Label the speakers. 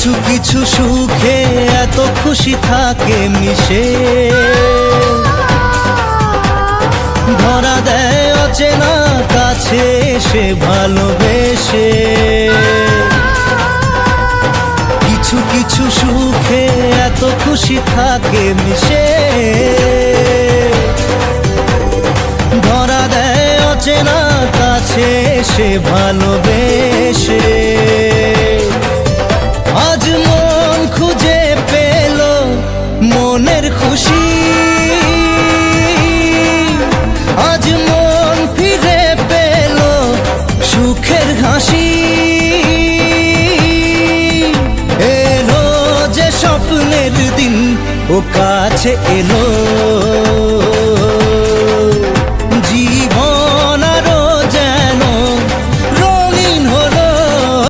Speaker 1: কিছু কিছু সুখে এত খুশি থাকে মিশে, ধরা দেয় অচেনা কাছে এসে ভালোবেসে। কিছু কিছু সুখে এত খুশি থাকে মিশে, ধরা দেয় অচেনা কাছে এসে ভালোবেসে। আজ মন খুঁজে পেল মনের খুশি, আজ মন ফিরে পেল সুখের হাসি। এলো যে স্বপ্নের দিন ও কাছে এলো,